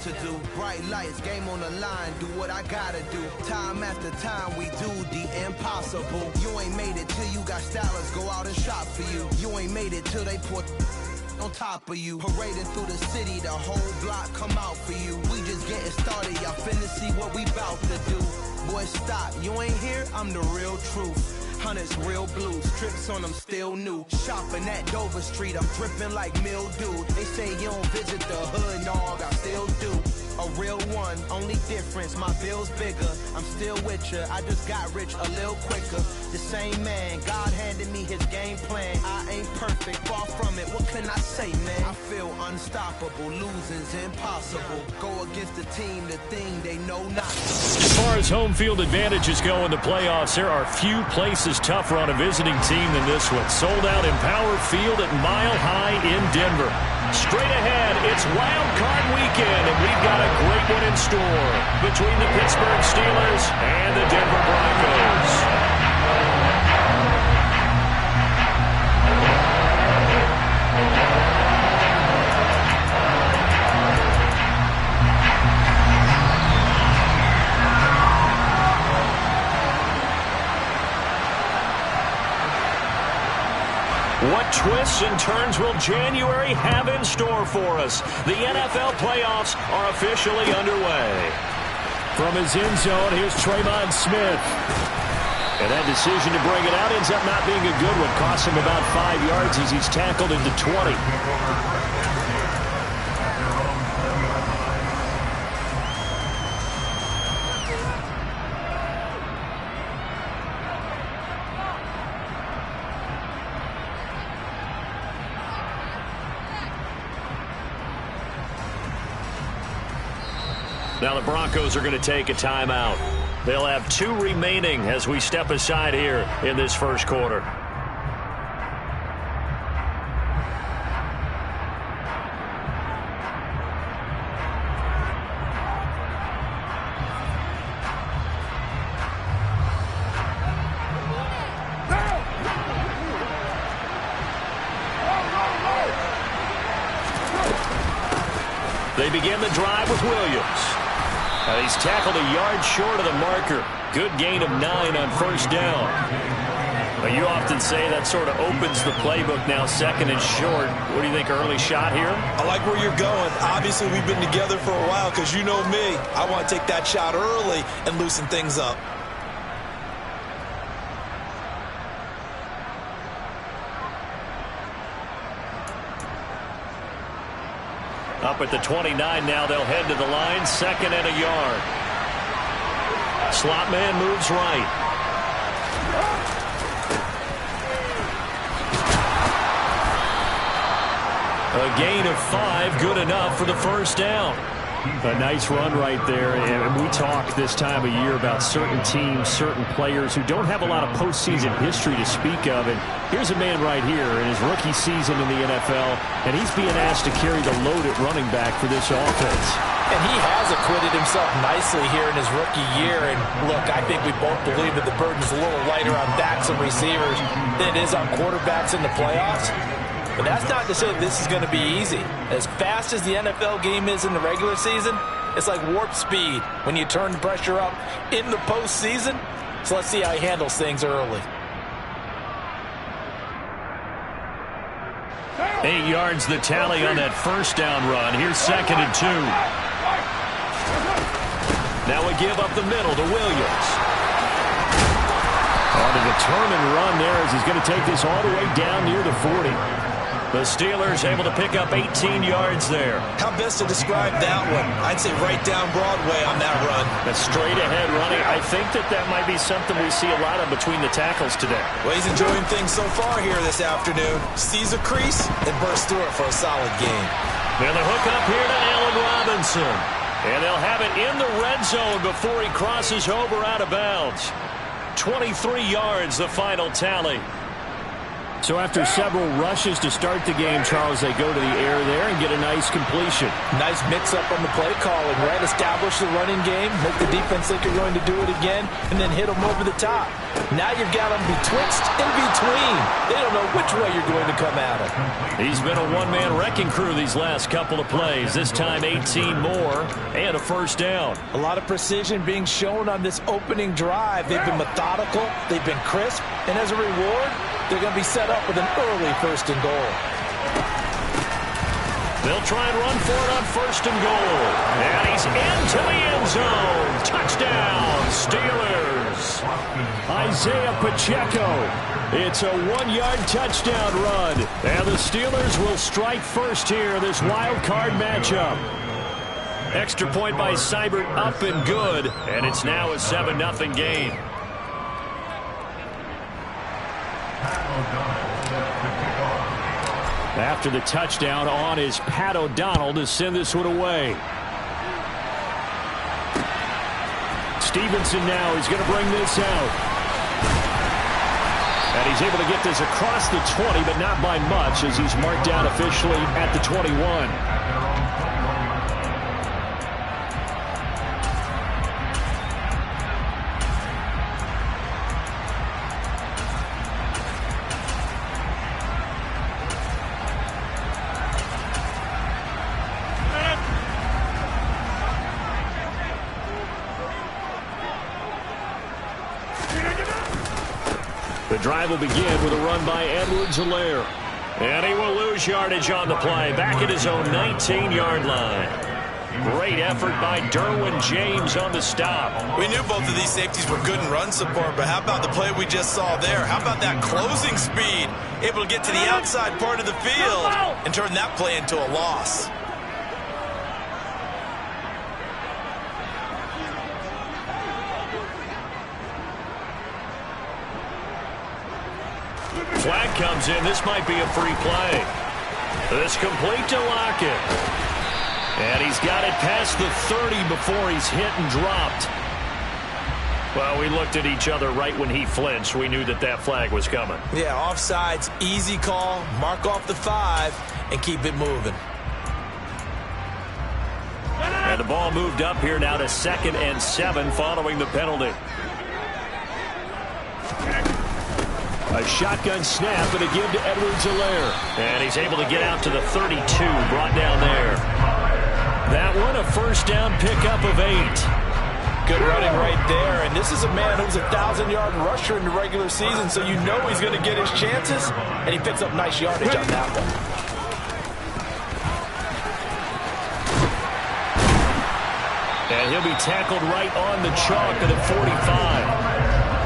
To do bright lights, game on the line, do what I gotta do. Time after time we do the impossible. You ain't made it till you got stylers go out and shop for you. You ain't made it till they put on top of you. Parading through the city, the whole block come out for you. We just getting started, y'all finna see what we bout to do. Boy, stop, you ain't here, I'm the real truth. Hunters, real blues, trips on them still new. Shopping at Dover Street, I'm dripping like mildew. They say you don't visit the hood, dog, I still do. A real one, only difference, my bill's bigger. I'm still with ya, I just got rich a little quicker. The same man, God handed me his game plan. I ain't perfect, far from it, what can I say, man? I feel unstoppable, losing's impossible. Go against the team, the thing they know not. As far as home field advantages go in the playoffs, there are few places tougher on a visiting team than this one. Sold out in Power Field at Mile High in Denver. Straight ahead, it's Wildcard weekend, and we've got a great one in store between the Pittsburgh Steelers and the Denver Broncos. What twists and turns will January have in store for us? The NFL playoffs are officially underway. From his end zone, here's Tremon Smith. And that decision to bring it out ends up not being a good one. Costs him about 5 yards as he's tackled into 20. Now the Broncos are going to take a timeout. They'll have 2 remaining as we step aside here in this first quarter. They begin the drive with Williams. He's tackled a yard short of the marker. Good gain of 9 on first down. But you often say that sort of opens the playbook now, second and short. What do you think, early shot here? I like where you're going. Obviously, we've been together for a while because you know me. I want to take that shot early and loosen things up. Up at the 29 now, they'll head to the line, 2nd and a yard. Slot man moves right. A gain of 5, good enough for the first down. A nice run right there, and we talk this time of year about certain teams, certain players who don't have a lot of postseason history to speak of, and here's a man right here in his rookie season in the NFL, and he's being asked to carry the load at running back for this offense. And he has acquitted himself nicely here in his rookie year, and look, I think we both believe that the burden's a little lighter on backs and receivers than it is on quarterbacks in the playoffs. But that's not to say this is going to be easy. As fast as the NFL game is in the regular season, it's like warp speed when you turn the pressure up in the postseason. So let's see how he handles things early. 8 yards the tally on that first down run. Here's 2nd and 2. Now we give up the middle to Williams. On a determined run there as he's going to take this all the way down near the 40. The Steelers able to pick up 18 yards there. How best to describe that one? I'd say right down Broadway on that run. A straight ahead running. I think that might be something we see a lot of between the tackles today. Well, he's enjoying things so far here this afternoon. Sees a crease and bursts through it for a solid game. And the hook up here to Allen Robinson. And they'll have it in the red zone before he crosses over out of bounds. 23 yards the final tally. So after several rushes to start the game, Charles, they go to the air there and get a nice completion. Nice mix-up on the play calling, right? Establish the running game, make the defense think you're going to do it again, and then hit them over the top. Now you've got them betwixt in between. They don't know which way you're going to come at them. He's been a one-man wrecking crew these last couple of plays. This time 18 more and a first down. A lot of precision being shown on this opening drive. They've been methodical, they've been crisp, and as a reward, they're going to be set up with an early first and goal. They'll try and run for it on first and goal. And he's into the end zone. Touchdown, Steelers. Isaiah Pacheco. It's a 1-yard touchdown run. And the Steelers will strike first here, this wild card matchup. Extra point by Seibert up and good. And it's now a 7-0 game. After the touchdown, on is Pat O'Donnell to send this one away. Stevenson now is going to bring this out. And he's able to get this across the 20, but not by much, as he's marked down officially at the 21. The drive will begin with a run by Edwards-Helaire. And he will lose yardage on the play, back at his own 19-yard line. Great effort by Derwin James on the stop. We knew both of these safeties were good in run support, but how about the play we just saw there? How about that closing speed? Able to get to the outside part of the field and turn that play into a loss. Flag comes in. This might be a free play. This complete to Lockett. And he's got it past the 30 before he's hit and dropped. Well, we looked at each other right when he flinched. We knew that that flag was coming. Yeah, offsides, easy call. Mark off the 5 and keep it moving. And the ball moved up here now to 2nd and 7 following the penalty. A shotgun snap and a give to Edwards-Helaire. And he's able to get out to the 32, brought down there. That one a first down pickup of 8. Good running right there. And this is a man who's a 1,000-yard rusher in the regular season, so you know he's going to get his chances. And he picks up nice yardage on that one. And he'll be tackled right on the chalk at the 45.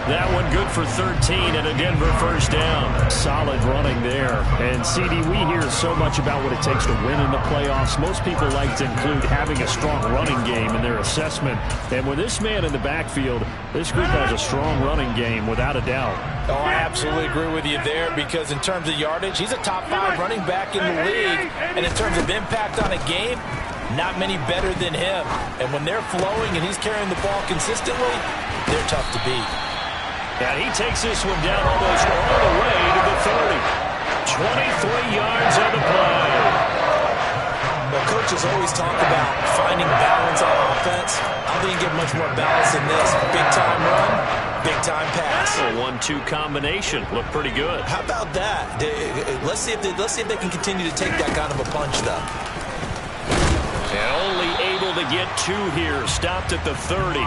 That one good for 13 and a Denver first down. Solid running there. And, CD, we hear so much about what it takes to win in the playoffs. Most people like to include having a strong running game in their assessment. And with this man in the backfield, this group has a strong running game without a doubt. Oh, I absolutely agree with you there, because in terms of yardage, he's a top 5 running back in the league. And in terms of impact on a game, not many better than him. And when they're flowing and he's carrying the ball consistently, they're tough to beat. And he takes this one down almost all the way to the 30. 23 yards on the play. Well, coaches always talk about finding balance on offense. I think you get much more balance than this. Big-time run, big-time pass. A 1-2 combination. Looked pretty good. How about that? Let's see if they can continue to take that kind of a punch, though. And only able to get 2 here. Stopped at the 30.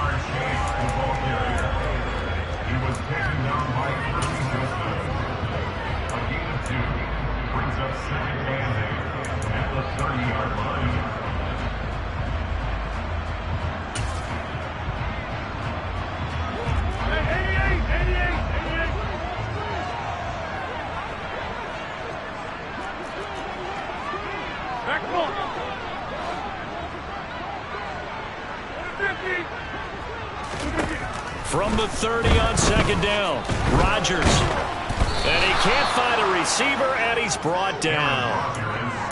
From the 30 on 2nd down, Rodgers. And he can't find a receiver, and he's brought down.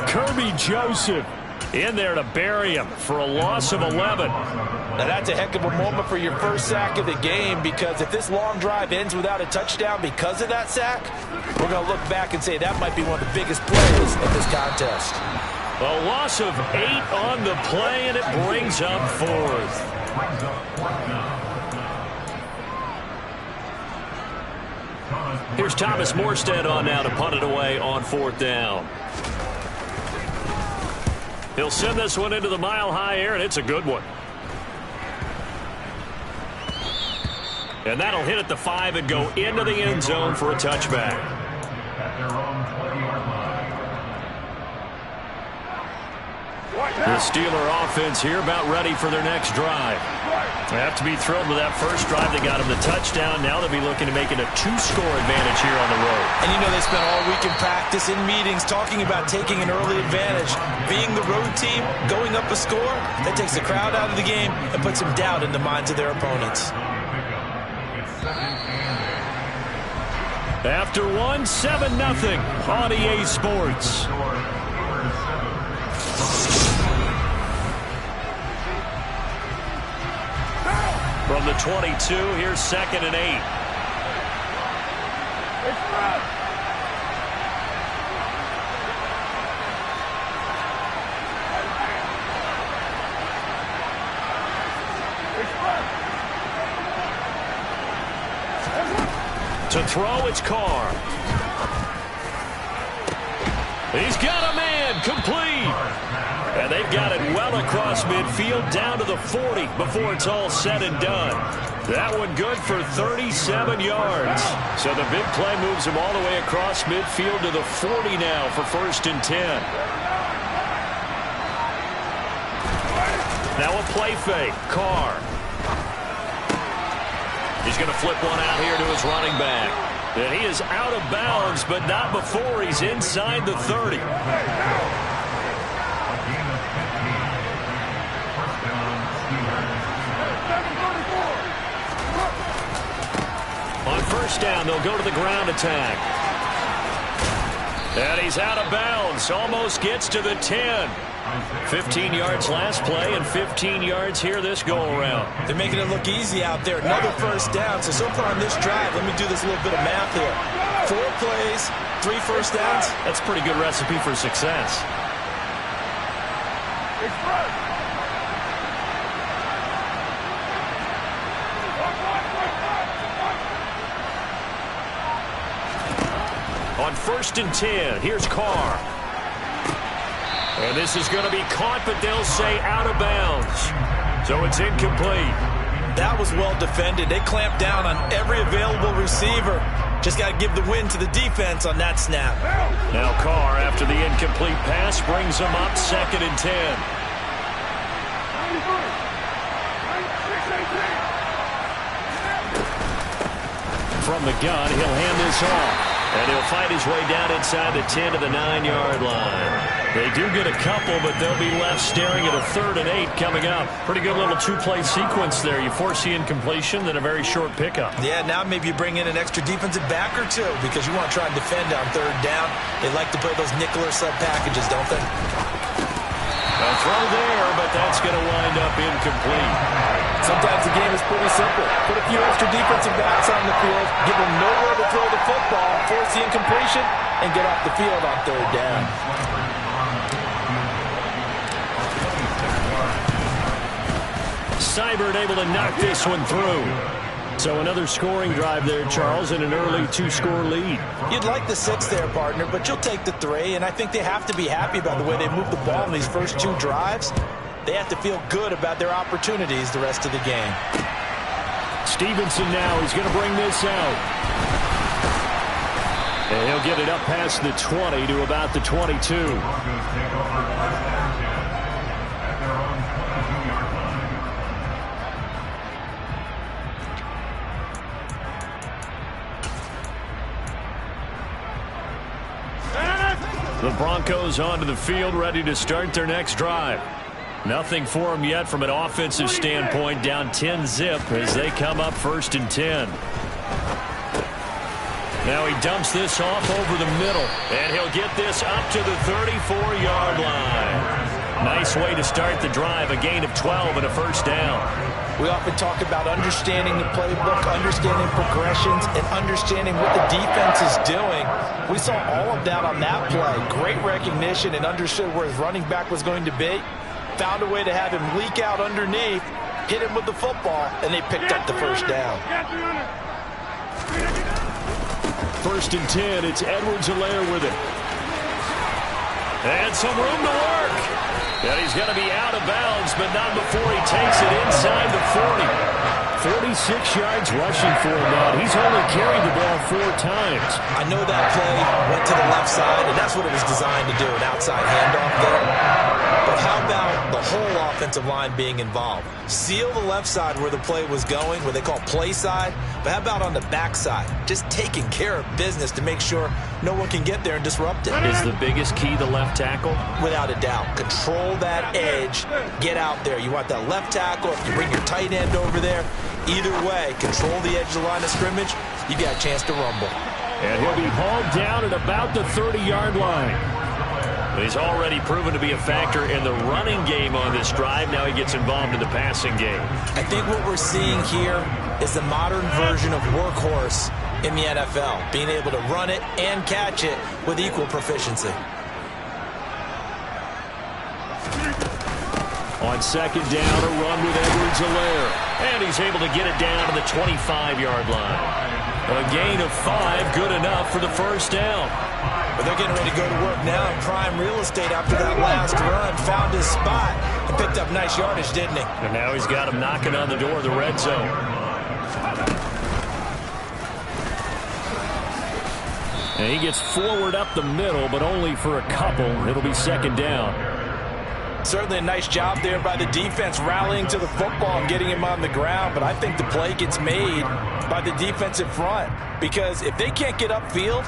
Kirby Joseph In there to bury him for a loss of 11. Now that's a heck of a moment for your first sack of the game, because if this long drive ends without a touchdown because of that sack, we're going to look back and say that might be one of the biggest plays of this contest. A loss of 8 on the play, and it brings up 4th. Here's Thomas Morstead on now to punt it away on 4th down. He'll send this one into the mile-high air, and it's a good one. And that'll hit at the 5 and go into the end zone for a touchback. The Steeler offense here about ready for their next drive. They have to be thrilled with that first drive. They got him the touchdown. Now they'll be looking to make it a 2-score advantage here on the road. And you know they spent all week in practice, in meetings, talking about taking an early advantage. Being the road team, going up a score, that takes the crowd out of the game and puts some doubt in the minds of their opponents. After 7-0 on EA Sports. From the 22, here's 2nd and 8. To throw, it's Carr. He's got a man, complete. And they've got it well across midfield down to the 40 before it's all said and done. That one good for 37 yards. So the big play moves him all the way across midfield to the 40 now for 1st and 10. Now a play fake. Carr. He's going to flip one out here to his running back. And he is out of bounds, but not before he's inside the 30. On 1st down, they'll go to the ground attack. And he's out of bounds. Almost gets to the 10. 15 yards last play and 15 yards here this go-around. They're making it look easy out there. Another 1st down. So far on this drive, let me do this little bit of math here. 4 plays, 3 1st downs. That's a pretty good recipe for success. On 1st and 10, here's Carr. And this is going to be caught, but they'll say out of bounds. So it's incomplete. That was well defended. They clamped down on every available receiver. Just got to give the win to the defense on that snap. Now Carr, after the incomplete pass, brings them up 2nd and 10. From the gun, he'll hand this off. And he'll fight his way down inside the 10 to the 9-yard line. They do get a couple, but they'll be left staring at a 3rd and 8 coming up. Pretty good little 2-play sequence there. You force the incompletion, then a very short pickup. Yeah, now maybe you bring in an extra defensive back or two because you want to try and defend on 3rd down. They like to play those nickel or sub packages, don't they? A throw there, but that's going to wind up incomplete. Sometimes the game is pretty simple. Put a few extra defensive backs on the field, give them nowhere to throw the football, force the incompletion, and get off the field on 3rd down. Seibert able to knock this one through. So another scoring drive there, Charles, and an early 2-score lead. You'd like the 6 there, partner, but you'll take the 3, and I think they have to be happy about the way they moved the ball in these first 2 drives. They have to feel good about their opportunities the rest of the game. Stevenson now, he's going to bring this out. And he'll get it up past the 20 to about the 22. The Broncos onto the field, ready to start their next drive. Nothing for them yet from an offensive standpoint, down 10-zip as they come up 1st and 10. Now he dumps this off over the middle, and he'll get this up to the 34-yard line. Nice way to start the drive, a gain of 12 and a first down. We often talk about understanding the playbook, understanding progressions, and understanding what the defense is doing. We saw all of that on that play. Great recognition and understood where his running back was going to be. Found a way to have him leak out underneath, hit him with the football, and they picked up the first down. 1st and 10, it's Edwards-Helaire with it. And some room to work. And he's going to be out of bounds, but not before he takes it inside the 40. 46 yards rushing for him now. He's only carried the ball 4 times. I know that play went to the left side, and that's what it was designed to do, an outside handoff there. But how about the whole offensive line being involved? Seal the left side where the play was going, what they call play side. But how about on the back side? Just taking care of business to make sure no one can get there and disrupt it. Is the biggest key the left tackle? Without a doubt. Control that edge. Get out there. You want that left tackle. If you bring your tight end over there, either way, control the edge of the line of scrimmage, you got a chance to rumble. And he'll be hauled down at about the 30-yard line. He's already proven to be a factor in the running game on this drive. Now he gets involved in the passing game. I think what we're seeing here is the modern version of workhorse in the NFL, being able to run it and catch it with equal proficiency. On 2nd down, a run with Edwards-Helaire. And he's able to get it down to the 25-yard line. A gain of 5, good enough for the first down. But they're getting ready to go to work now in prime real estate after that last run. Found his spot and picked up nice yardage, didn't he? And now he's got him knocking on the door of the red zone. And he gets forward up the middle, but only for a couple. It'll be 2nd down. Certainly a nice job there by the defense rallying to the football and getting him on the ground. But I think the play gets made by the defensive front. Because if they can't get upfield,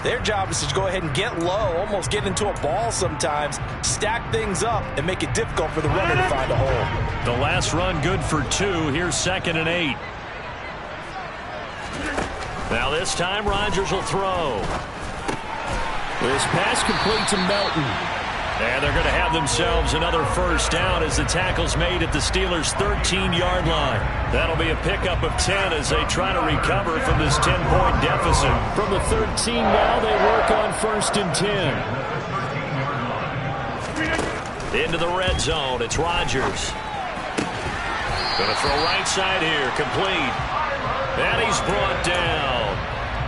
their job is to go ahead and get low, almost get into a ball sometimes, stack things up, and make it difficult for the runner to find a hole. The last run good for 2. Here's 2nd and 8. Now this time Rodgers will throw. This pass complete to Melton. And they're going to have themselves another first down as the tackle's made at the Steelers' 13-yard line. That'll be a pickup of 10 as they try to recover from this 10-point deficit. From the 13 now, they work on 1st and 10. Into the red zone, it's Rodgers. Going to throw right side here, complete. And he's brought down.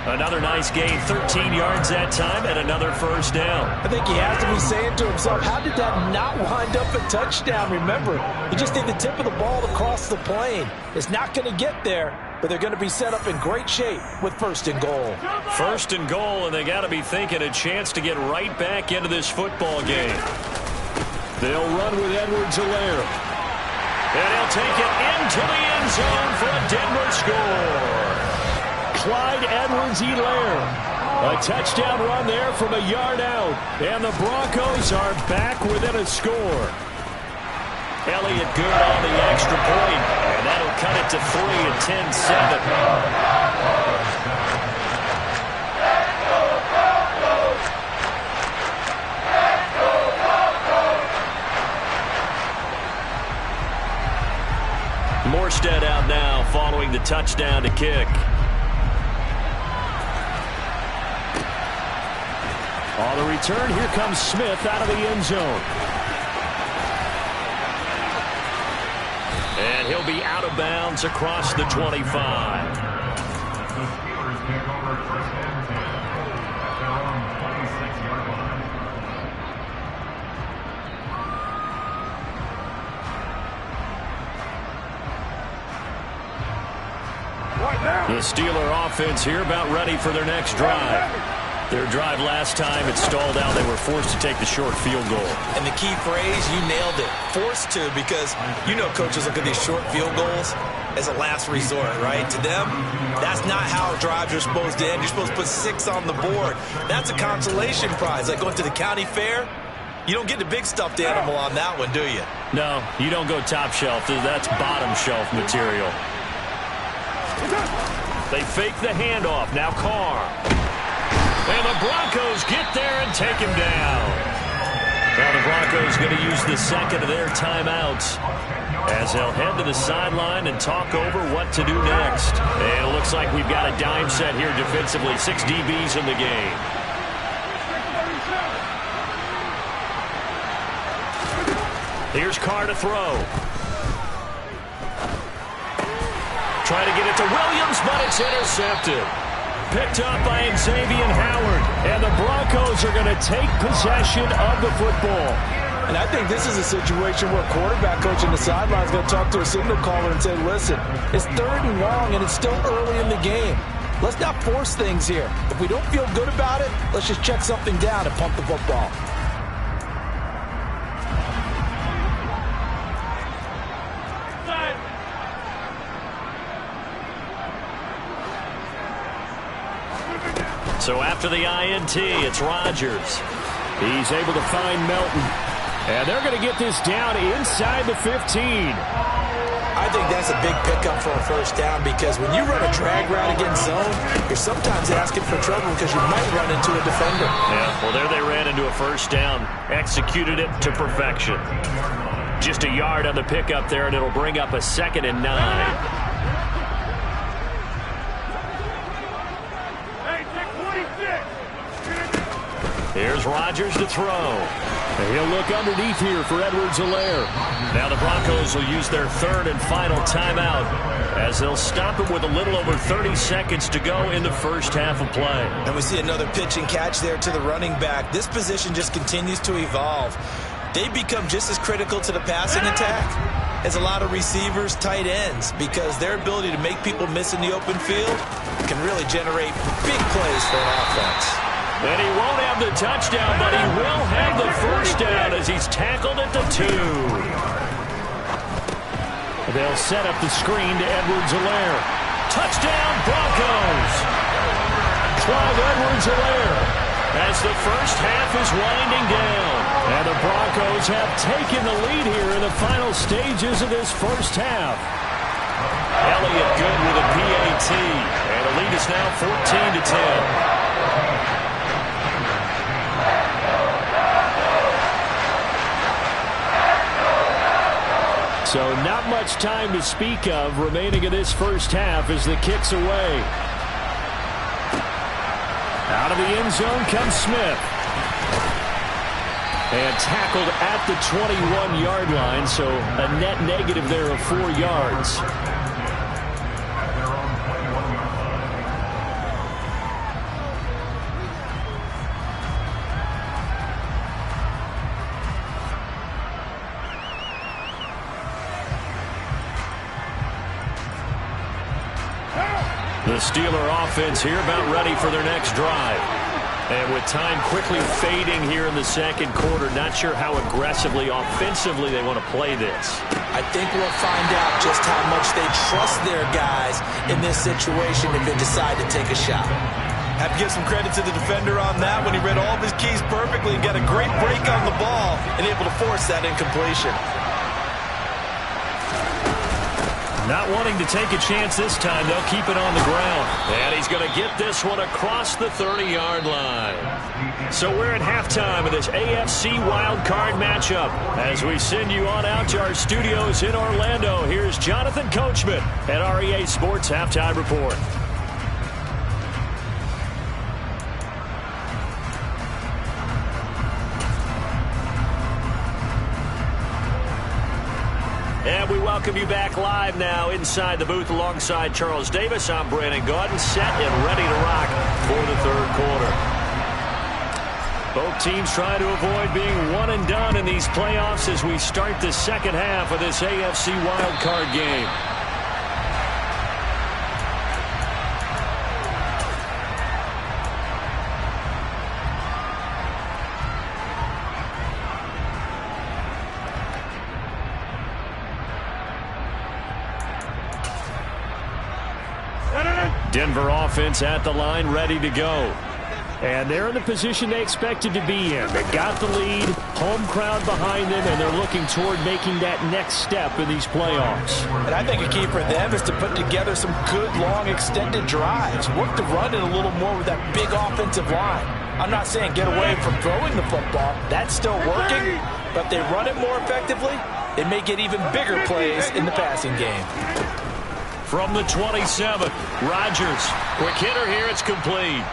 Another nice gain, 13 yards that time, and another first down. I think he has to be saying to himself, how did that not wind up a touchdown? Remember, you just need the tip of the ball across the plane. It's not going to get there, but they're going to be set up in great shape with 1st and goal. 1st and goal, and they got to be thinking a chance to get right back into this football game. They'll run with Edwards-Helaire. And he'll take it into the end zone for a Denver score. Clyde Edwards-Helaire. A touchdown run there from a yard out. And the Broncos are back within a score. Elliott good on the extra point. And that'll cut it to 3 at 10-7. Morstead out now following the touchdown to kick. On the return, here comes Smith out of the end zone. And he'll be out of bounds across the 25. The Steeler offense here about ready for their next drive. Their drive last time, it stalled out. They were forced to take the short field goal. And the key phrase, you nailed it. Forced to, because you know coaches look at these short field goals as a last resort, right? To them, that's not how drives are supposed to end. You're supposed to put 6 on the board. That's a consolation prize. Like going to the county fair, you don't get the big stuffed animal on that one, do you? No, you don't go top shelf. That's bottom shelf material. They fake the handoff. Now Carr. And the Broncos get there and take him down. Now the Broncos going to use the second of their timeouts as they'll head to the sideline and talk over what to do next. And it looks like we've got a dime set here defensively. 6 DBs in the game. Here's Carr to throw. Trying to get it to Williams, but it's intercepted. Picked up by Xavier Howard. And the Broncos are going to take possession of the football. And I think this is a situation where quarterback coach in the sideline is going to talk to a signal caller and say, listen, it's 3rd and long and it's still early in the game. Let's not force things here. If we don't feel good about it, let's just check something down and pump the football. So after the INT, it's Rodgers. He's able to find Melton. And they're going to get this down inside the 15. I think that's a big pickup for a first down because when you run a drag route against zone, you're sometimes asking for trouble because you might run into a defender. Yeah, well, there they ran into a first down. Executed it to perfection. Just a yard on the pickup there, and it'll bring up a 2nd and 9. Here's Rodgers to throw. And he'll look underneath here for Edwards-Helaire. Now the Broncos will use their 3rd and final timeout as they'll stop him with a little over 30 seconds to go in the first half of play. And we see another pitch and catch there to the running back. This position just continues to evolve. They become just as critical to the passing attack as a lot of receivers, tight ends, because their ability to make people miss in the open field can really generate big plays for an offense. And he won't have the touchdown, but he will have the first down as he's tackled at the 2. They'll set up the screen to Edwards-Helaire. Touchdown, Broncos! Clyde Edwards-Helaire as the first half is winding down. And the Broncos have taken the lead here in the final stages of this first half. Elliott good with a PAT. And the lead is now 14-10. So not much time to speak of remaining in this first half as the kick's away. Out of the end zone comes Smith. And tackled at the 21-yard line, so a net negative there of 4 yards. The Steeler offense here about ready for their next drive. And with time quickly fading here in the second quarter, not sure how aggressively, offensively they want to play this. I think we'll find out just how much they trust their guys in this situation if they decide to take a shot. Have to give some credit to the defender on that when he read all of his keys perfectly and got a great break on the ball and able to force that incompletion. Not wanting to take a chance this time, they'll keep it on the ground. And he's going to get this one across the 30-yard line. So we're at halftime of this AFC Wildcard matchup. As we send you on out to our studios in Orlando, here's Jonathan Coachman at REA Sports Halftime Report. And we welcome you back live now inside the booth alongside Charles Davis. I'm Brandon Gaudin, set and ready to rock for the third quarter. Both teams trying to avoid being one and done in these playoffs as we start the second half of this AFC wildcard game. Denver offense at the line, ready to go. And they're in the position they expected to be in. They got the lead, home crowd behind them, and they're looking toward making that next step in these playoffs. And I think a key for them is to put together some good, long, extended drives. Work the run in a little more with that big offensive line. I'm not saying get away from throwing the football. That's still working. But if they run it more effectively, it may get even bigger plays in the passing game. From the 27, Rodgers. Quick hitter here. It's complete.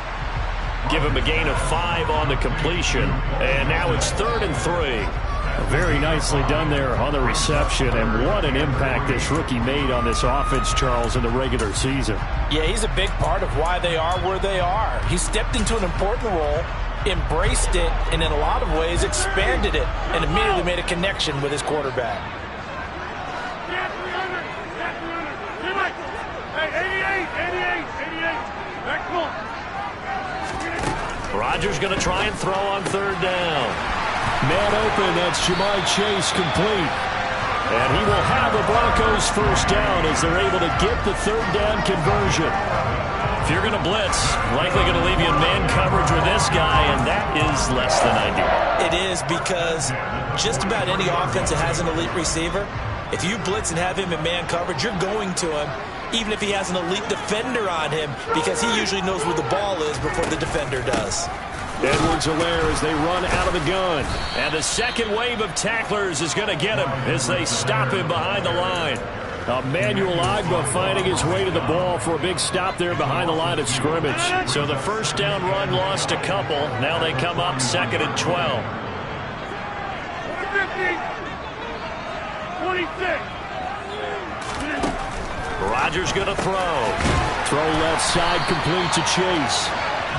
Give him a gain of 5 on the completion. And now it's 3rd and 3. Very nicely done there on the reception. And what an impact this rookie made on this offense, Charles, in the regular season. Yeah, he's a big part of why they are where they are. He stepped into an important role, embraced it, and in a lot of ways expanded it, and immediately made a connection with his quarterback. Rodgers going to try and throw on 3rd down. Man open, that's Jamar Chase complete. And he will have the Broncos 1st down as they're able to get the 3rd down conversion. If you're going to blitz, likely going to leave you in man coverage with this guy, and that is less than ideal. It is, because just about any offense that has an elite receiver, if you blitz and have him in man coverage, you're going to him, even if he has an elite defender on him, because he usually knows where the ball is before the defender does. Edwards-Helaire as they run out of the gun. And the second wave of tacklers is going to get him as they stop him behind the line. Emmanuel Ogbah finding his way to the ball for a big stop there behind the line of scrimmage. So the 1st down run lost a couple. Now they come up 2nd and 12. 26. Rodgers going to throw. Throw left side complete to Chase.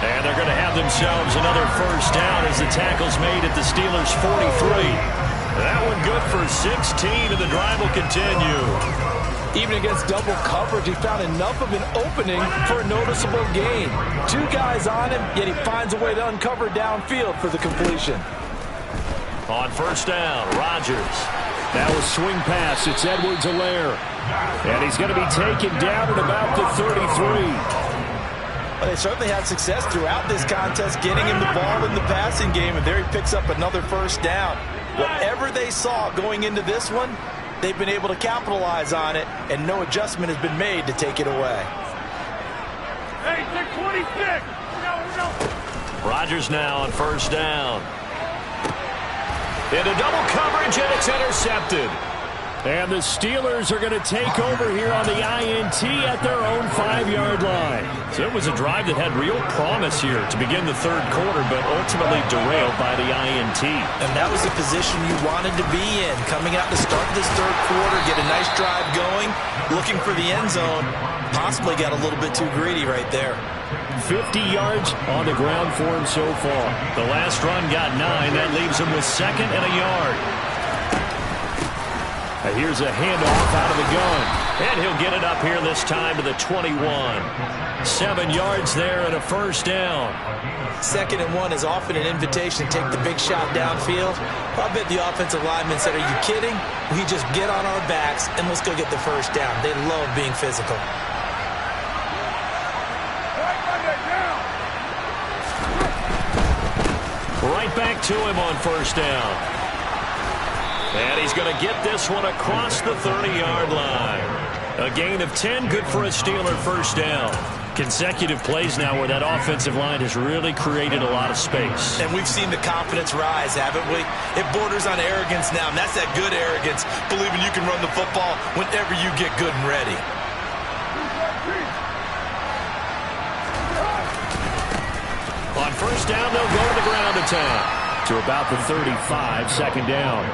And they're going to have themselves another 1st down as the tackle's made at the Steelers' 43. That one good for 16, and the drive will continue. Even against double coverage, he found enough of an opening for a noticeable gain. 2 guys on him, yet he finds a way to uncover downfield for the completion. On 1st down, Rodgers. Now a swing pass. It's Edwards-Helaire. And he's going to be taken down at about the 33. Well, they certainly had success throughout this contest getting him the ball in the passing game, and there he picks up another 1st down. Whatever they saw going into this one, they've been able to capitalize on it, and no adjustment has been made to take it away. Hey, 26. Rodgers now on 1st down. Into double coverage, and it's intercepted. And the Steelers are going to take over here on the INT at their own 5-yard line. So it was a drive that had real promise here to begin the 3rd quarter, but ultimately derailed by the INT. And that was the position you wanted to be in. Coming out to start this 3rd quarter, get a nice drive going, looking for the end zone. Possibly got a little bit too greedy right there. 50 yards on the ground for him so far. The last run got 9. That leaves him with 2nd and a yard. Here's a handoff out of the gun. And he'll get it up here this time to the 21. 7 yards there and a 1st down. 2nd and 1 is often an invitation to take the big shot downfield. I bet the offensive lineman said, are you kidding? We just get on our backs and let's go get the 1st down. They love being physical. Right back to him on 1st down. And he's going to get this one across the 30-yard line. A gain of 10, good for a Steeler 1st down. Consecutive plays now where that offensive line has really created a lot of space. And we've seen the confidence rise, haven't we? It borders on arrogance now, and that's that good arrogance, believing you can run the football whenever you get good and ready. On 1st down, they'll go to the ground attack. To about the 35, 2nd down.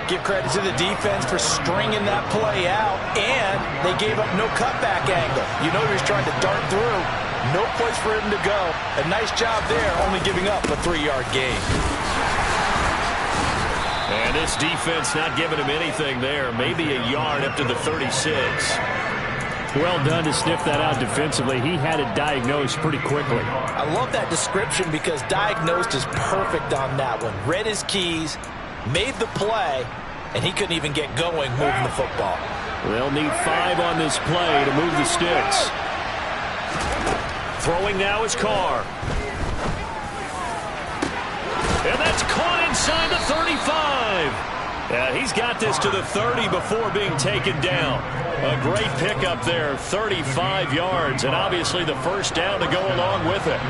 Give credit to the defense for stringing that play out, and they gave up no cutback angle. You know he was trying to dart through. No place for him to go. A nice job there, only giving up a 3-yard gain. And this defense not giving him anything there. Maybe a yard up to the 36. Well done to sniff that out defensively. He had it diagnosed pretty quickly. I love that description because diagnosed is perfect on that one. Read his keys, made the play, and he couldn't even get going moving the football. They'll need 5 on this play to move the sticks. Throwing now is Carr. And that's caught inside the 35. He's got this to the 30 before being taken down. A great pickup there, 35 yards, and obviously the 1st down to go along with it.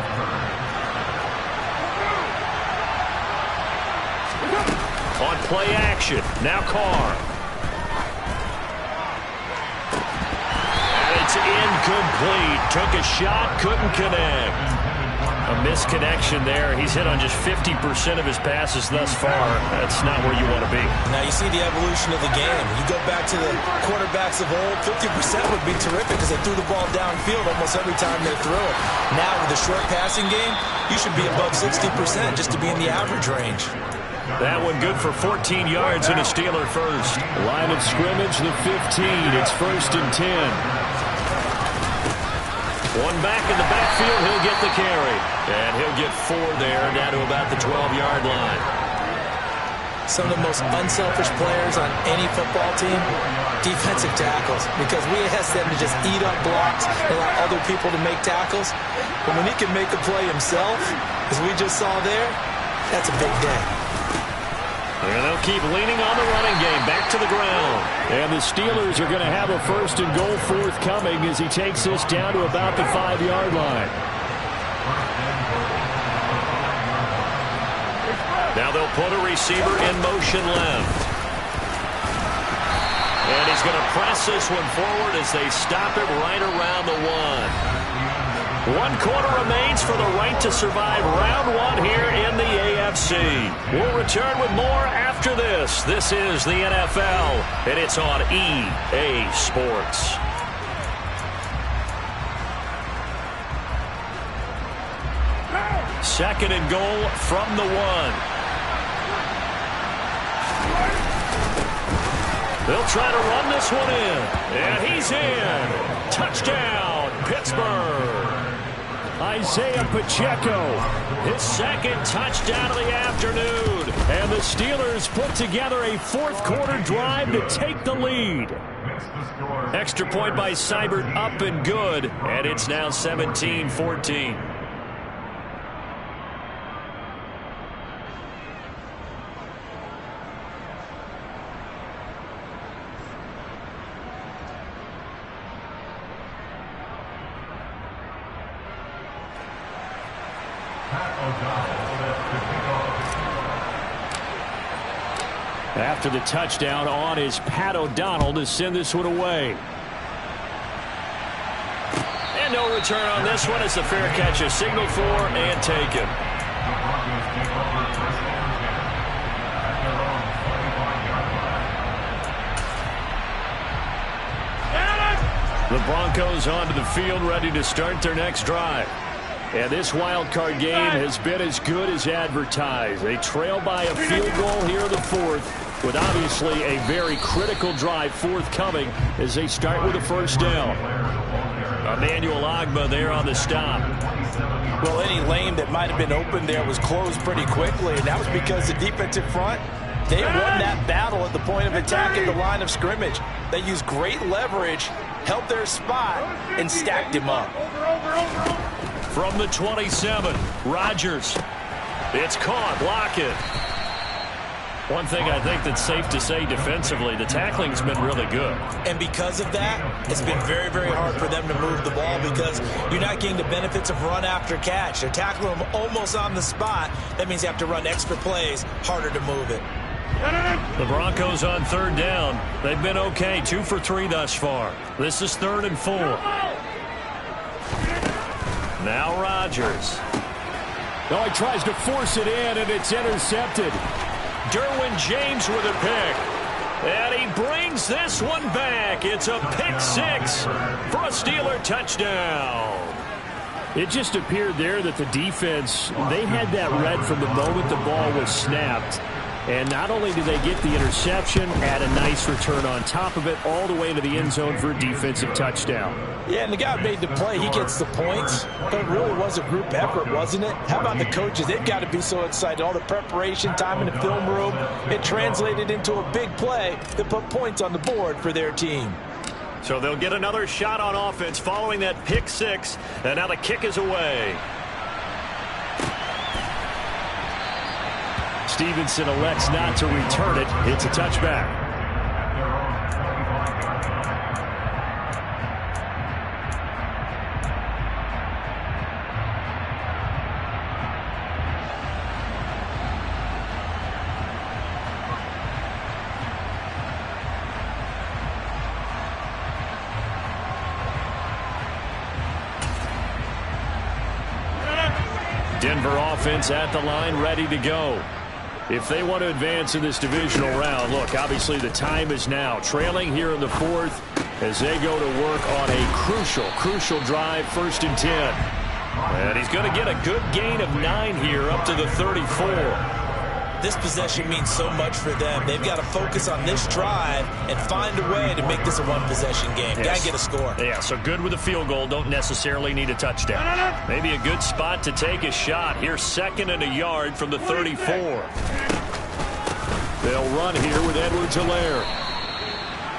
Play action. Now Carr. It's incomplete. Took a shot, couldn't connect. A misconnection there. He's hit on just 50% of his passes thus far. That's not where you want to be. Now you see the evolution of the game. You go back to the quarterbacks of old, 50% would be terrific because they threw the ball downfield almost every time they threw it. Now with the short passing game, you should be above 60% just to be in the average range. That one good for 14 yards and a Steeler first. Line of scrimmage, the 15. It's 1st and 10. One back in the backfield, he'll get the carry. And he'll get 4 there, down to about the 12-yard line. Some of the most unselfish players on any football team, defensive tackles, because we ask them to just eat up blocks and allow other people to make tackles. But when he can make a play himself, as we just saw there, that's a big day. And they'll keep leaning on the running game. Back to the ground. And the Steelers are going to have a 1st and goal forthcoming as he takes this down to about the 5-yard line. Now they'll put a receiver in motion left. And he's going to press this one forward as they stop him right around the 1. 1 quarter remains for the right to survive round 1 here in the AFC. We'll return with more after this. This is the NFL, and it's on EA Sports. Second and goal from the 1. They'll try to run this one in, and he's in. Touchdown, Pittsburgh. Isaiah Pacheco, his 2nd touchdown of the afternoon. And the Steelers put together a 4th-quarter drive to take the lead. Extra point by Seibert up and good, and it's now 17-14. After the touchdown, on is Pat O'Donnell to send this one away. And no return on this one as the fair catch is signaled for and taken. The Broncos onto the field, ready to start their next drive. And this wild card game has been as good as advertised. They trail by a field goal here in the 4th, with obviously a very critical drive forthcoming as they start with a 1st down. Emmanuel Ogbah there on the stop. Well, any lane that might have been open there was closed pretty quickly, and that was because the defensive front, they won that battle at the point of attack at the line of scrimmage. They used great leverage, held their spot, and stacked him up. From the 27, Rodgers. It's caught. Block it. One thing I think that's safe to say defensively, the tackling's been really good. And because of that, it's been very, very hard for them to move the ball because you're not getting the benefits of run after catch. They're tackling them almost on the spot. That means you have to run extra plays, harder to move it. The Broncos on 3rd down. They've been okay, 2 for 3 thus far. This is 3rd and 4. Now Rodgers. Oh, he tries to force it in, and it's intercepted. Derwin James with a pick. And he brings this one back. It's a pick 6 for a Steeler touchdown. It just appeared there that the defense, they had that read from the moment the ball was snapped. And not only do they get the interception, add a nice return on top of it, all the way to the end zone for a defensive touchdown. Yeah, and the guy made the play. He gets the points. But it really was a group effort, wasn't it? How about the coaches? They've got to be so excited. All the preparation time in the film room, it translated into a big play that put points on the board for their team. So they'll get another shot on offense following that pick 6. And now the kick is away. Stevenson elects not to return it. It's a touchback. Denver offense at the line, ready to go. If they want to advance in this divisional round, look, obviously the time is now. Trailing here in the fourth as they go to work on a crucial drive, 1st and 10. And he's going to get a good gain of 9 here up to the 34. This possession means so much for them. They've got to focus on this drive and find a way to make this a one-possession game. Yes. Got to get a score. Yeah, so good with a field goal. Don't necessarily need a touchdown. Maybe a good spot to take a shot. Here's 2nd and a yard from the 34. They'll run here with Edwards-Helaire.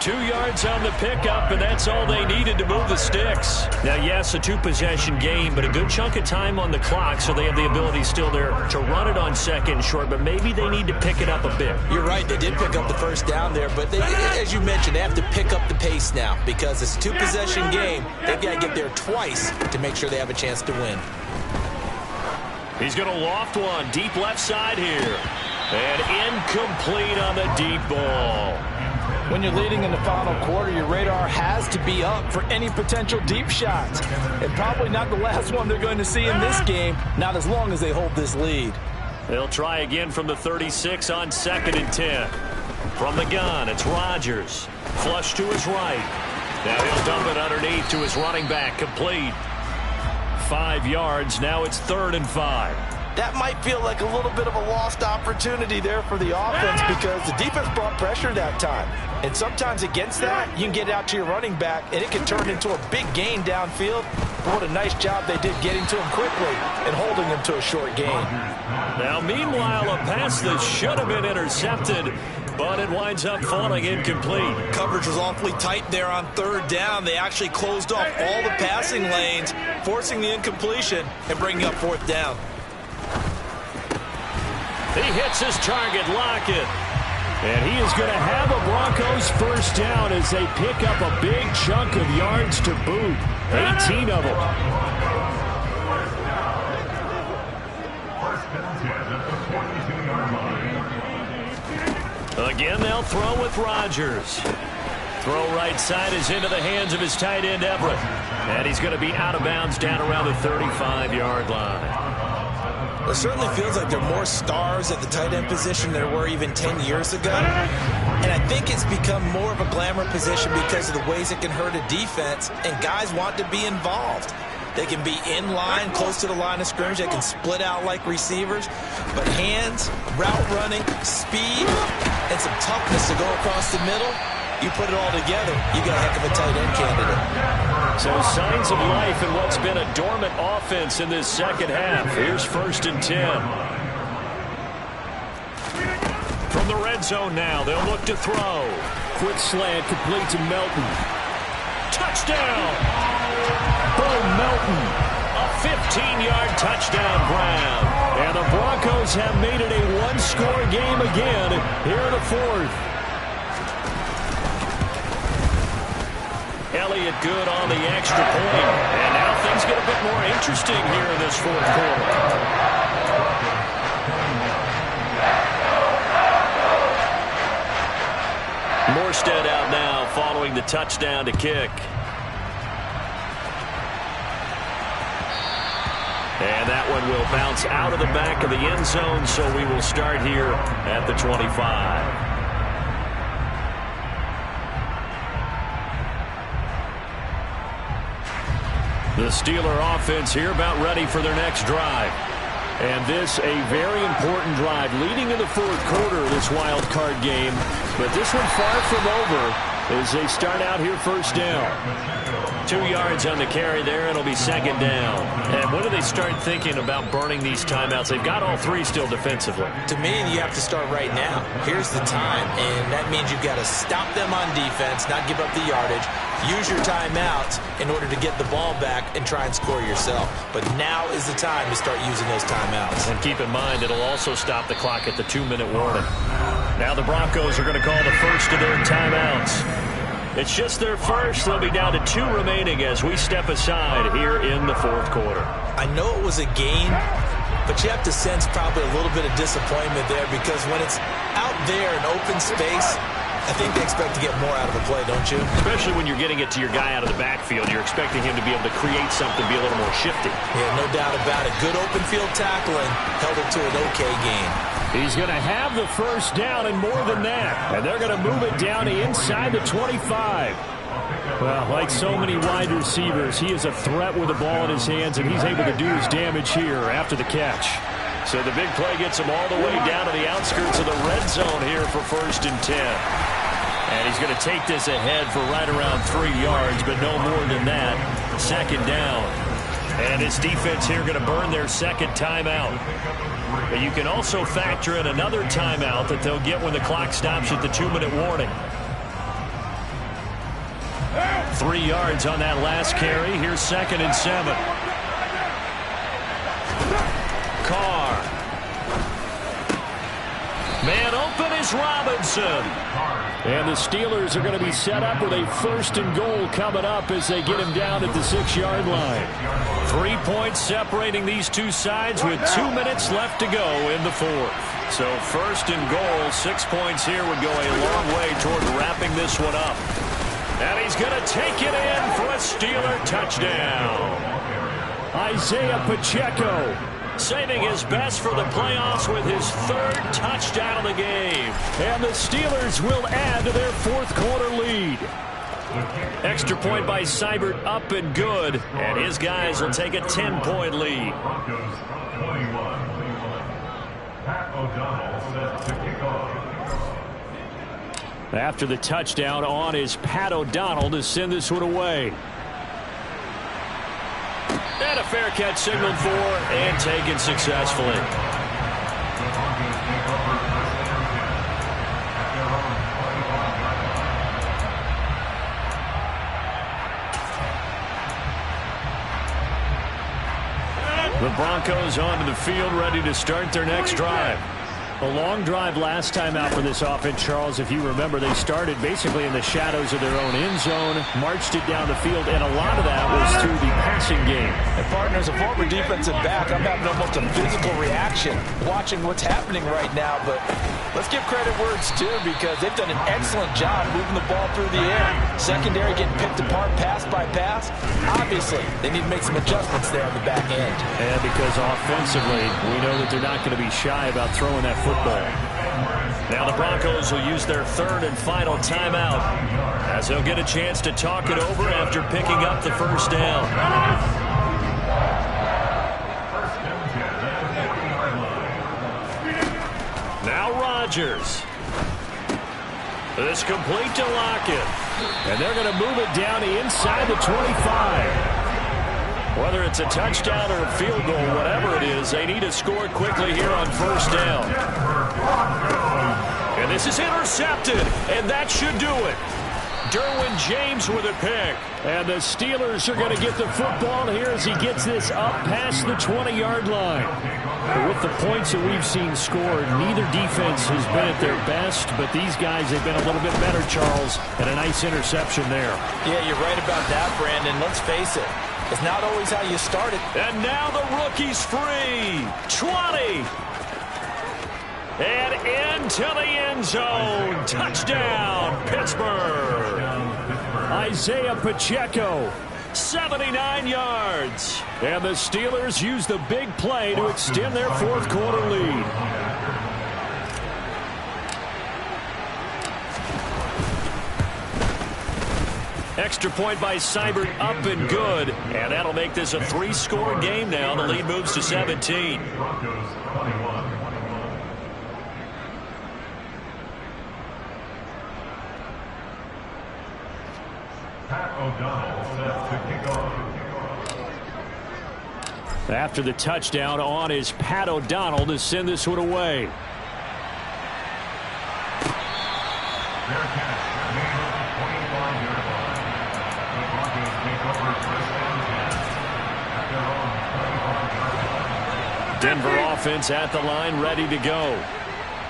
2 yards on the pickup, and that's all they needed to move the sticks. Now, yes, a 2-possession game, but a good chunk of time on the clock, so they have the ability still there to run it on 2nd and short, but maybe they need to pick it up a bit. You're right. They did pick up the 1st down there, but they, as you mentioned, they have to pick up the pace now because it's a 2-possession game. They've got to get there twice to make sure they have a chance to win. He's going to loft one deep left side here. And incomplete on the deep ball. When you're leading in the final quarter, your radar has to be up for any potential deep shots. And probably not the last one they're going to see in this game, not as long as they hold this lead. They'll try again from the 36 on 2nd and 10. From the gun, it's Rodgers. Flush to his right. Now he'll dump it underneath to his running back. Complete. 5 yards. Now it's 3rd and 5. That might feel like a little bit of a lost opportunity there for the offense because the defense brought pressure that time. And sometimes against that, you can get out to your running back, and it can turn into a big gain downfield. But what a nice job they did getting to him quickly and holding him to a short gain. Now, meanwhile, a pass that should have been intercepted, but it winds up falling incomplete. Coverage was awfully tight there on 3rd down. They actually closed off all the passing lanes, forcing the incompletion and bringing up 4th down. He hits his target, Lockett. And he is going to have a Broncos 1st down as they pick up a big chunk of yards to boot. 18 of them. Again, they'll throw with Rodgers. Throw right side is into the hands of his tight end, Everett. And he's going to be out of bounds down around the 35-yard line. It certainly feels like there are more stars at the tight end position than there were even 10 years ago. And I think it's become more of a glamour position because of the ways it can hurt a defense, and guys want to be involved. They can be in line, close to the line of scrimmage. They can split out like receivers. But hands, route running, speed, and some toughness to go across the middle, you put it all together, you got a heck of a tight end candidate. So signs of life in what's been a dormant offense in this 2nd half. Here's 1st and 10. From the red zone now, they'll look to throw. Quick slant complete to Melton. Touchdown! Bo Melton, a 15-yard touchdown grab. And the Broncos have made it a one-score game again here in the 4th. Elliott good on the extra point. And now things get a bit more interesting here in this 4th quarter. Morstead out now following the touchdown to kick. And that one will bounce out of the back of the end zone, so we will start here at the 25. The Steeler offense here about ready for their next drive. And this a very important drive leading in the 4th quarter of this wild card game. But this one far from over as they start out here 1st down. 2 yards on the carry there. It'll be 2nd down. And when do they start thinking about burning these timeouts? They've got all 3 still defensively. To me, you have to start right now. Here's the time, and that means you've got to stop them on defense, not give up the yardage. Use your timeouts in order to get the ball back and try and score yourself. But now is the time to start using those timeouts. And keep in mind, it'll also stop the clock at the 2-minute warning. Now the Broncos are going to call the first of their timeouts. It's just their first. They'll be down to 2 remaining as we step aside here in the 4th quarter. I know it was a gain, but you have to sense probably a little bit of disappointment there because when it's out there in open space, I think they expect to get more out of a play, don't you? Especially when you're getting it to your guy out of the backfield. You're expecting him to be able to create something, be a little more shifty. Yeah, no doubt about it. Good open field tackling. Held it to an okay gain. He's going to have the first down and more than that. And they're going to move it down to inside the 25. Well, like so many wide receivers, he is a threat with the ball in his hands, and he's able to do his damage here after the catch. So the big play gets him all the way down to the outskirts of the red zone here for 1st and 10. And he's going to take this ahead for right around 3 yards, but no more than that. 2nd down. And his defense here going to burn their 2nd timeout. But you can also factor in another timeout that they'll get when the clock stops at the 2-minute warning. 3 yards on that last carry. Here's 2nd and 7. Carr. Man open is Robinson. And the Steelers are going to be set up with a 1st and goal coming up as they get him down at the 6-yard line. 3 points separating these two sides with 2 minutes left to go in the 4th. So 1st and goal, 6 points here would go a long way toward wrapping this one up. And he's going to take it in for a Steeler touchdown. Isaiah Pacheco saving his best for the playoffs with his 3rd touchdown of the game. And the Steelers will add to their 4th quarter lead. Extra point by Seibert up and good. And his guys will take a 10-point lead. After the touchdown, on is Pat O'Donnell to send this one away. And a fair catch signaled for and taken successfully. The Broncos onto the field, ready to start their next drive. A long drive last time out for this offense, Charles. If you remember, they started basically in the shadows of their own end zone, marched it down the field, and a lot of that was through the passing game. And partner, as a former defensive back, I'm having almost a physical reaction watching what's happening right now. But let's give credit where it's due, because they've done an excellent job moving the ball through the air. Secondary getting picked apart pass by pass. Obviously, they need to make some adjustments there on the back end. And because offensively, we know that they're not going to be shy about throwing that football. Now the Broncos will use their 3rd and final timeout as they'll get a chance to talk it over after picking up the 1st down. Now Rodgers. This complete to Lockett. And they're going to move it down to inside the 25. Whether it's a touchdown or a field goal, whatever it is, they need to score quickly here on 1st down. And this is intercepted, and that should do it. Derwin James with a pick. And the Steelers are going to get the football here as he gets this up past the 20-yard line. But with the points that we've seen scored, neither defense has been at their best, but these guys have been a little bit better, Charles, and a nice interception there. Yeah, you're right about that, Brandon. Let's face it. It's not always how you start it. And now the rookie's free. 20. And into the end zone. Touchdown, Pittsburgh. Isaiah Pacheco, 79 yards. And the Steelers use the big play to extend their 4th quarter lead. Extra point by Seibert up and good. And that'll make this a 3-score game now. The lead moves to 17. Pat O'Donnell set to kick off. After the touchdown, on is Pat O'Donnell to send this one away. Denver offense at the line, ready to go.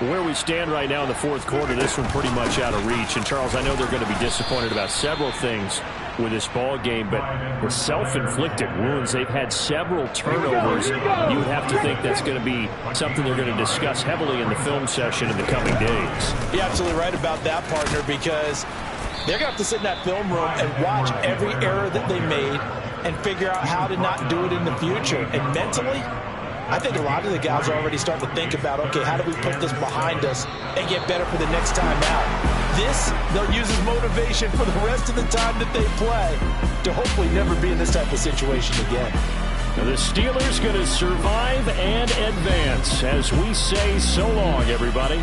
Where we stand right now in the 4th quarter, this one pretty much out of reach. And, Charles, I know they're going to be disappointed about several things. with this ball game, but the self-inflicted wounds, they've had several turnovers. You would have to think that's going to be something they're going to discuss heavily in the film session in the coming days. You're absolutely right about that, partner, because they're going to have to sit in that film room and watch every error that they made and figure out how to not do it in the future. And mentally, I think a lot of the guys are already starting to think about, okay, how do we put this behind us and get better for the next time out? This, they'll use as motivation for the rest of the time that they play to hopefully never be in this type of situation again. Now the Steelers going to survive and advance as we say so long, everybody.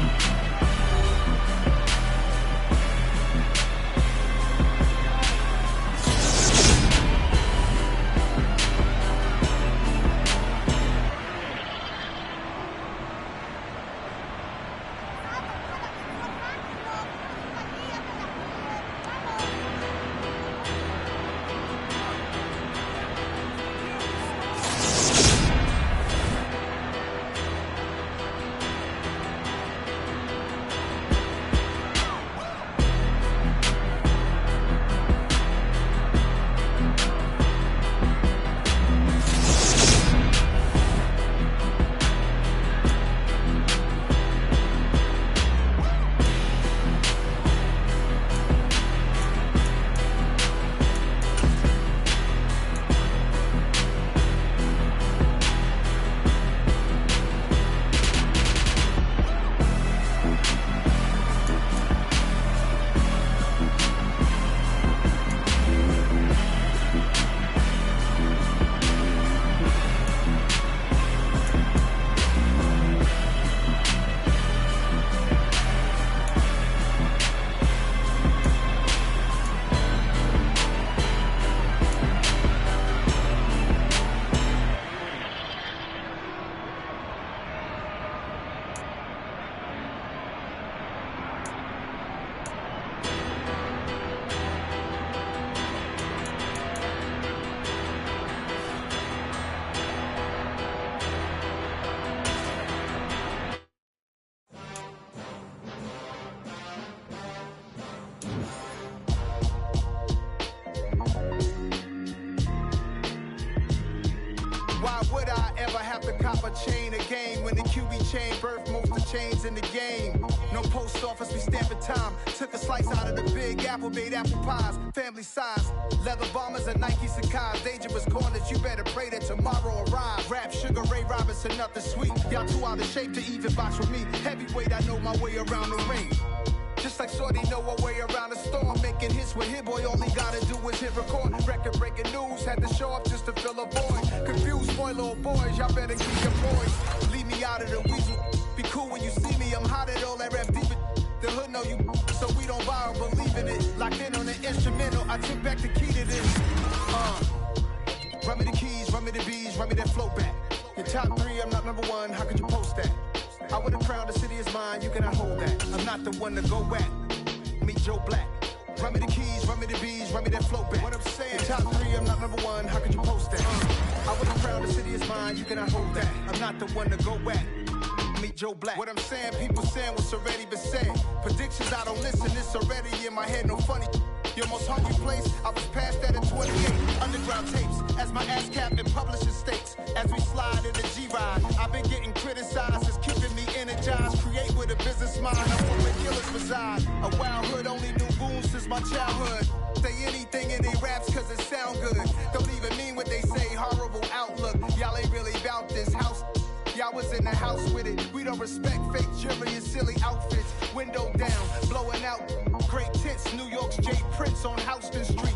Why would I ever have to cop a chain again when the QB chain birthed most of the chains in the game? No post office, we stamping time. Took a slice out of the big apple, made apple pies, family size. Leather bombers and Nike Sacai's. Dangerous corners, you better pray that tomorrow arrives. Rap, Sugar Ray Robinson, nothing sweet. Y'all too out of shape to even box with me. Heavyweight, I know my way around the ring. Just like Shorty know her way around the storm. Making hits with Hit Boy, all he gotta do is hit record. Record breaking news, had to show up just to fill a void. Confused boy, little boys, y'all better keep your boys. Leave me out of the weasel. Be cool when you see me, I'm hot at all that rap deep. The hood know you, so we don't borrow, believe in it. Locked in on the instrumental, I took back the key to this. Run me the keys, run me the bees, run me that flow back. Your top three, I'm not number one, how could you post that? I would have crowned the city is mine, you cannot hold that. I'm not the one to go back. Meet Joe Black. Run me the keys, run me the bees, run me that flow back. What I'm saying, top three, I'm not number one, how could you post that? I would have crowned the city is mine, you cannot hold that. I'm not the one to go back. Meet Joe Black. What I'm saying, people saying what's already been said. Predictions, I don't listen, it's already in my head, no funny. Your most hungry place, I was past that in 28. Underground tapes, as my ass cap in publishing stakes. As we slide in the G-Ride, I've been getting criticized, it's keeping me energized. Create with a business mind, I'm where killers reside. A wild hood, only knew goons since my childhood. Say anything in they raps cause it sound good. Don't even mean what they say, horrible outlook. Y'all ain't really about this house. Y'all was in the house with it. We don't respect fake jewelry and silly outfits. Window down, blowing out great tits. New York's J. Prince on Houston Street.